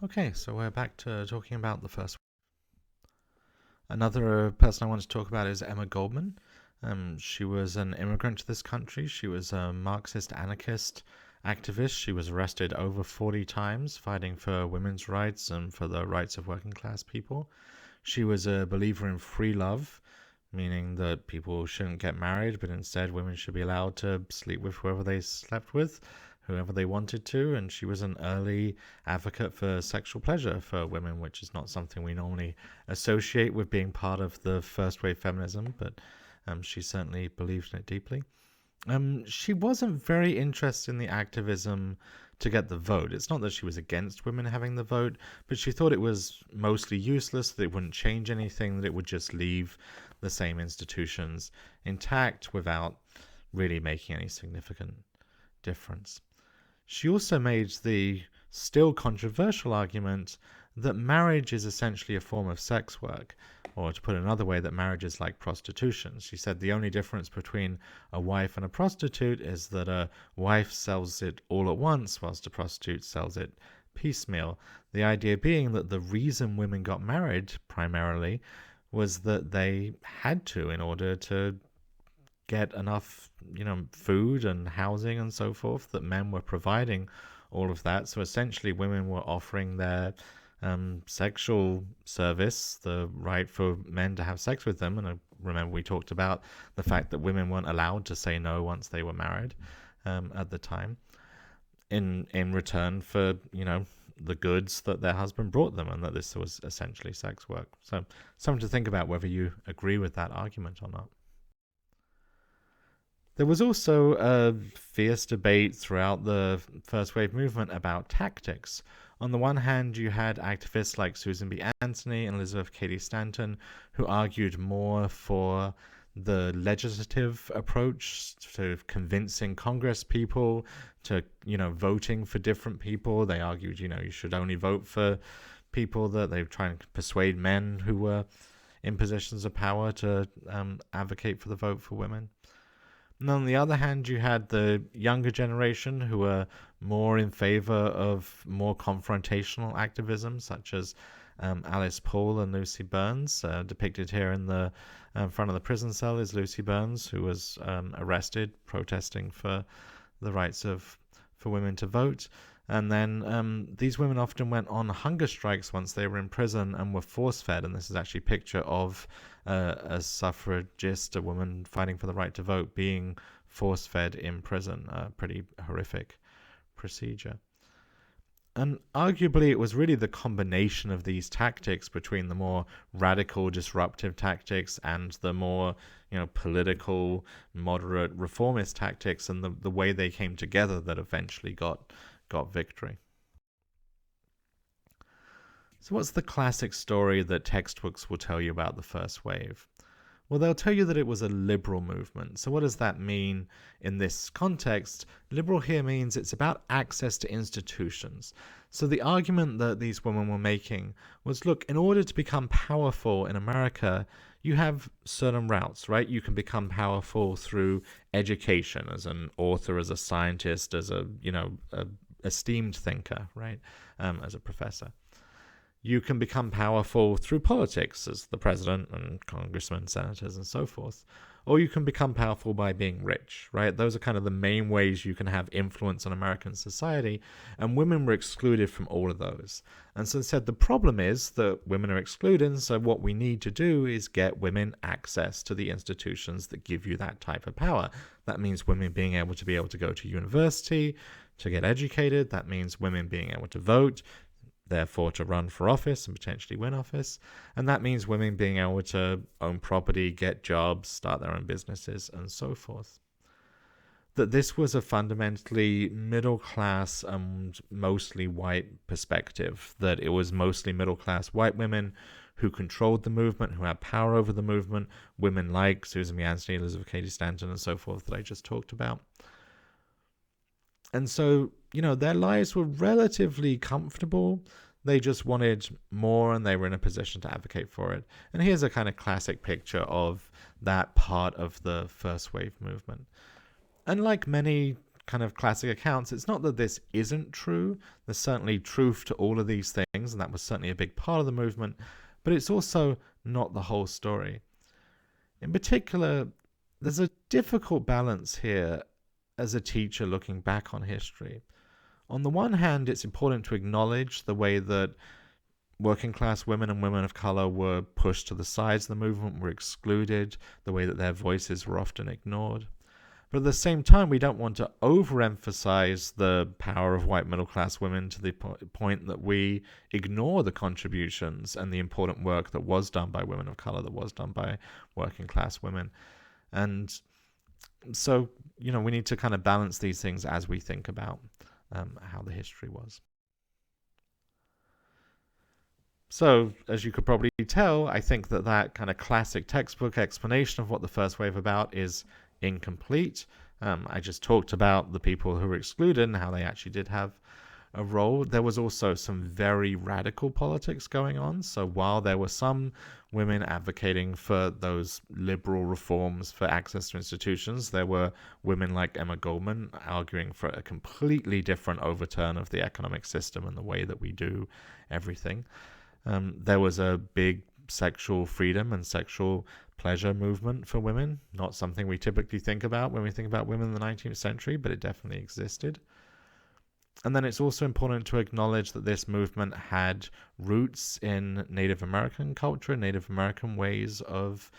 Okay, so we're back to talking about the first. Another person I want to talk about is Emma Goldman. She was an immigrant to this country. She was a Marxist anarchist activist. She was arrested over 40 times fighting for women's rights and for the rights of working class people. She was a believer in free love, meaning that people shouldn't get married, but instead women should be allowed to sleep with whoever they slept with, whoever they wanted to. And she was an early advocate for sexual pleasure for women, which is not something we normally associate with being part of the first wave feminism, but she certainly believed in it deeply. She wasn't very interested in the activism to get the vote. It's not that she was against women having the vote, but she thought it was mostly useless, that it wouldn't change anything, that it would just leave the same institutions intact without really making any significant difference. She also made the still controversial argument that marriage is essentially a form of sex work, or to put it another way, that marriage is like prostitution. She said the only difference between a wife and a prostitute is that a wife sells it all at once, whilst a prostitute sells it piecemeal. The idea being that the reason women got married primarily was that they had to in order to get enough, food and housing and so forth, that men were providing all of that. So essentially, women were offering their sexual service, the right for men to have sex with them. And I remember we talked about the fact that women weren't allowed to say no once they were married at the time, in return for the goods that their husband brought them, and that this was essentially sex work. So something to think about whether you agree with that argument or not. There was also a fierce debate throughout the first wave movement about tactics. On the one hand, you had activists like Susan B. Anthony and Elizabeth Cady Stanton who argued more for the legislative approach to convincing Congress people to, voting for different people. They argued, you should only vote for people that they were trying to persuade men who were in positions of power to advocate for the vote for women. And on the other hand, you had the younger generation who were more in favor of more confrontational activism, such as Alice Paul and Lucy Burns. Depicted here in the front of the prison cell is Lucy Burns, who was arrested protesting for the rights for women to vote. And then these women often went on hunger strikes once they were in prison and were force-fed. And this is actually a picture of a suffragist, a woman fighting for the right to vote, being force-fed in prison. A pretty horrific procedure. And arguably, it was really the combination of these tactics between the more radical, disruptive tactics and the more, political, moderate, reformist tactics, and the way they came together that eventually got victory. So what's the classic story that textbooks will tell you about the first wave? Well, they'll tell you that it was a liberal movement. So what does that mean in this context? Liberal here means it's about access to institutions. So the argument that these women were making was, look, in order to become powerful in America, you have certain routes, right? You can become powerful through education, as an author, as a scientist, as a esteemed thinker, right? As a professor. You can become powerful through politics, as the president and congressmen, senators, and so forth. Or you can become powerful by being rich, right? Those are kind of the main ways you can have influence on American society, and women were excluded from all of those. And so they said the problem is that women are excluded, so what we need to do is get women access to the institutions that give you that type of power. That means women being able to go to university, to get educated. That means women being able to vote, therefore to run for office and potentially win office. And that means women being able to own property, get jobs, start their own businesses, and so forth. That this was a fundamentally middle class and mostly white perspective, that it was mostly middle class white women who controlled the movement, who had power over the movement, women like Susan B. Anthony, Elizabeth Cady Stanton, and so forth that I just talked about. And so, their lives were relatively comfortable. They just wanted more, and they were in a position to advocate for it. And here's a kind of classic picture of that part of the first wave movement. And like many kind of classic accounts, it's not that this isn't true. There's certainly truth to all of these things, and that was certainly a big part of the movement, but it's also not the whole story. In particular, there's a difficult balance here as a teacher looking back on history. On the one hand, it's important to acknowledge the way that working class women and women of color were pushed to the sides of the movement, were excluded, the way that their voices were often ignored. But at the same time, we don't want to overemphasize the power of white middle class women to the point that we ignore the contributions and the important work that was done by women of color, that was done by working class women. And so, we need to kind of balance these things as we think about how the history was. So, as you could probably tell, I think that kind of classic textbook explanation of what the first wave about is incomplete. I just talked about the people who were excluded and how they actually did have a role. There was also some very radical politics going on. So while there were some women advocating for those liberal reforms for access to institutions, there were women like Emma Goldman arguing for a completely different overturn of the economic system and the way that we do everything. There was a big sexual freedom and sexual pleasure movement for women, not something we typically think about when we think about women in the 19th century, but it definitely existed. And then it's also important to acknowledge that this movement had roots in Native American culture, Native American ways of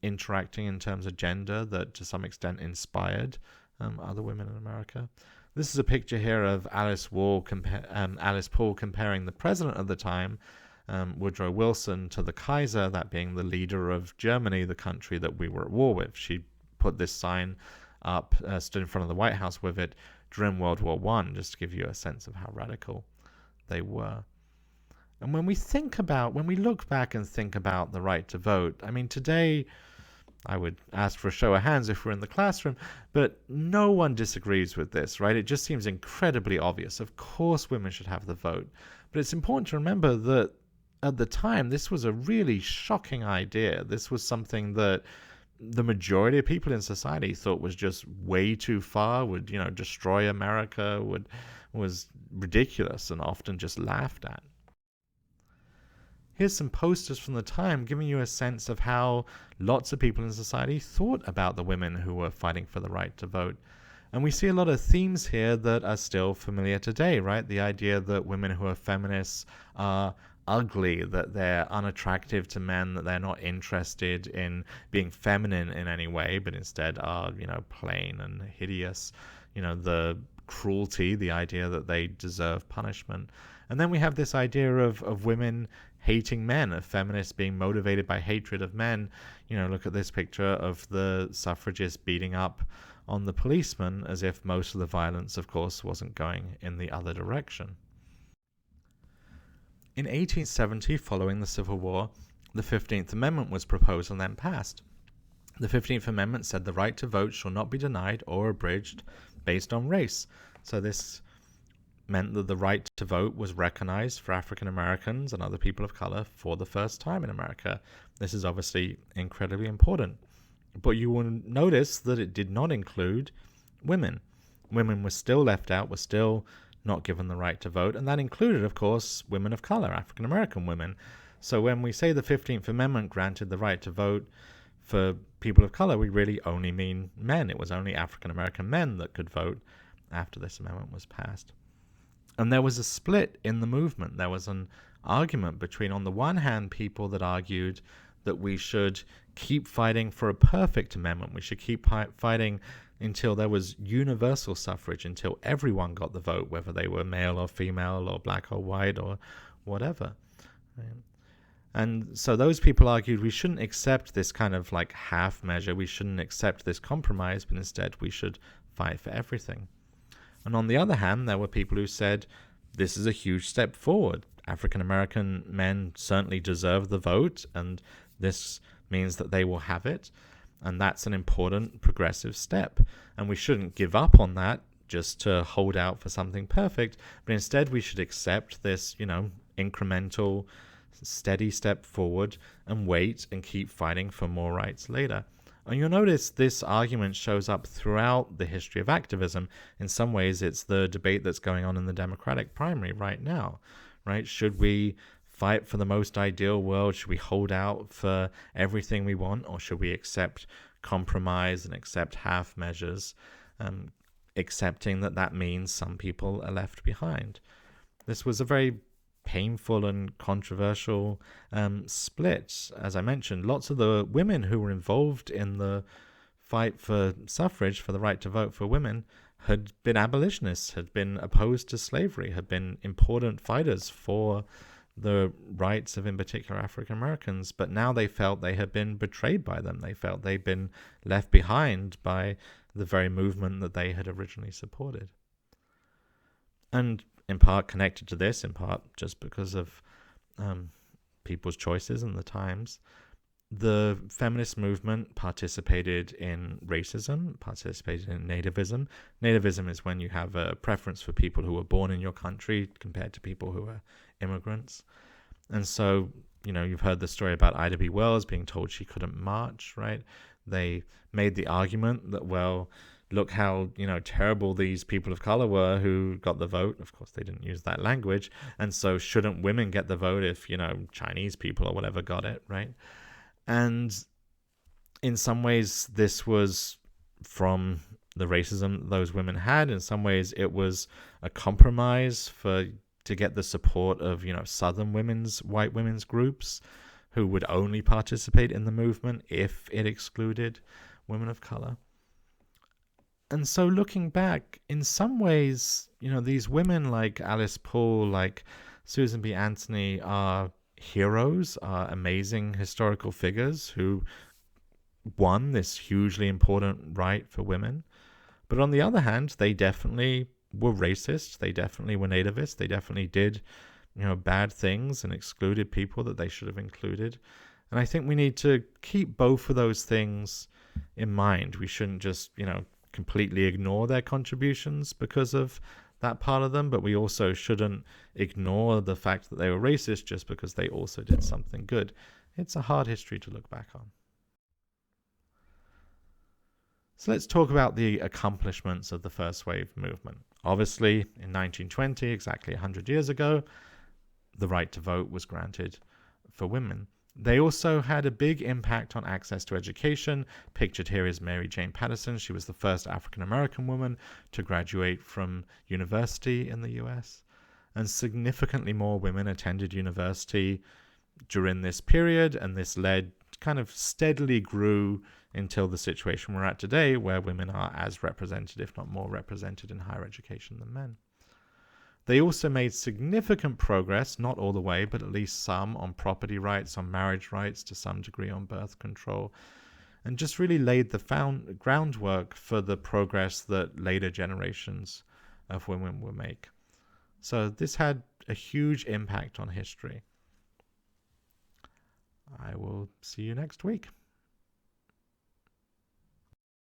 interacting in terms of gender that to some extent inspired other women in America. This is a picture here of Alice Paul comparing the president of the time, Woodrow Wilson, to the Kaiser, that being the leader of Germany, the country that we were at war with. She put this sign up, stood in front of the White House with it during World War I, just to give you a sense of how radical they were. And when we look back and think about the right to vote, I mean, today, I would ask for a show of hands if we're in the classroom, but no one disagrees with this, right? It just seems incredibly obvious. Of course women should have the vote. But it's important to remember that at the time, this was a really shocking idea. This was something that the majority of people in society thought was just way too far, would, destroy America, was ridiculous and often just laughed at. Here's some posters from the time giving you a sense of how lots of people in society thought about the women who were fighting for the right to vote. And we see a lot of themes here that are still familiar today, right? The idea that women who are feminists are ugly, that they're unattractive to men, that they're not interested in being feminine in any way, but instead are, plain and hideous. The cruelty, the idea that they deserve punishment. And then we have this idea of women hating men, of feminists being motivated by hatred of men. Look at this picture of the suffragists beating up on the policeman, as if most of the violence, of course, wasn't going in the other direction. In 1870, following the Civil War, the 15th Amendment was proposed and then passed. The 15th Amendment said the right to vote shall not be denied or abridged based on race. So this meant that the right to vote was recognized for African Americans and other people of color for the first time in America. This is obviously incredibly important. But you will notice that it did not include women. Women were still left out, were still not given the right to vote, and that included, of course, women of color, African American women. So when we say the 15th Amendment granted the right to vote for people of color, we really only mean men. It was only African American men that could vote after this amendment was passed. And there was a split in the movement. There was an argument between, on the one hand, people that argued that we should keep fighting for a perfect amendment. We should keep fighting until there was universal suffrage, until everyone got the vote, whether they were male or female or black or white or whatever. And so those people argued we shouldn't accept this kind of like half measure. We shouldn't accept this compromise, but instead we should fight for everything. And on the other hand, there were people who said, this is a huge step forward. African American men certainly deserve the vote, and this means that they will have it. And that's an important progressive step. And we shouldn't give up on that just to hold out for something perfect, but instead we should accept this, incremental, steady step forward and wait and keep fighting for more rights later. And you'll notice this argument shows up throughout the history of activism. In some ways, it's the debate that's going on in the Democratic primary right now, right? Should we fight for the most ideal world? Should we hold out for everything we want? Or should we accept compromise and accept half measures, accepting that means some people are left behind? This was a very painful and controversial split. As I mentioned, lots of the women who were involved in the fight for suffrage, for the right to vote for women, had been abolitionists, had been opposed to slavery, had been important fighters for the rights of, in particular, African Americans. But now they felt they had been betrayed by them. They felt they'd been left behind by the very movement that they had originally supported. And in part connected to this, in part just because of people's choices in the times, the feminist movement participated in racism, participated in nativism. Nativism is when you have a preference for people who were born in your country compared to people who are immigrants. And so, you've heard the story about Ida B. Wells being told she couldn't march, right? They made the argument that, well, look how, terrible these people of color were who got the vote. Of course, they didn't use that language. And so shouldn't women get the vote if, Chinese people or whatever got it, right? And in some ways, this was from the racism those women had. In some ways, it was a compromise to get the support of, Southern white women's groups who would only participate in the movement if it excluded women of color. And so looking back, in some ways, these women like Alice Paul, like Susan B. Anthony are heroes, are amazing historical figures who won this hugely important right for women. But on the other hand, they definitely were racist. They definitely were nativist. They definitely did, bad things and excluded people that they should have included. And I think we need to keep both of those things in mind. We shouldn't just, completely ignore their contributions because of that part of them, but we also shouldn't ignore the fact that they were racist just because they also did something good. It's a hard history to look back on. So let's talk about the accomplishments of the first wave movement. Obviously, in 1920, exactly 100 years ago, the right to vote was granted for women. They also had a big impact on access to education. Pictured here is Mary Jane Patterson. She was the first African-American woman to graduate from university in the US. And significantly more women attended university during this period, and this kind of steadily grew until the situation we're at today, where women are as represented, if not more represented, in higher education than men. They also made significant progress, not all the way, but at least some, on property rights, on marriage rights, to some degree on birth control, and just really laid the groundwork for the progress that later generations of women will make. So this had a huge impact on history. I will see you next week.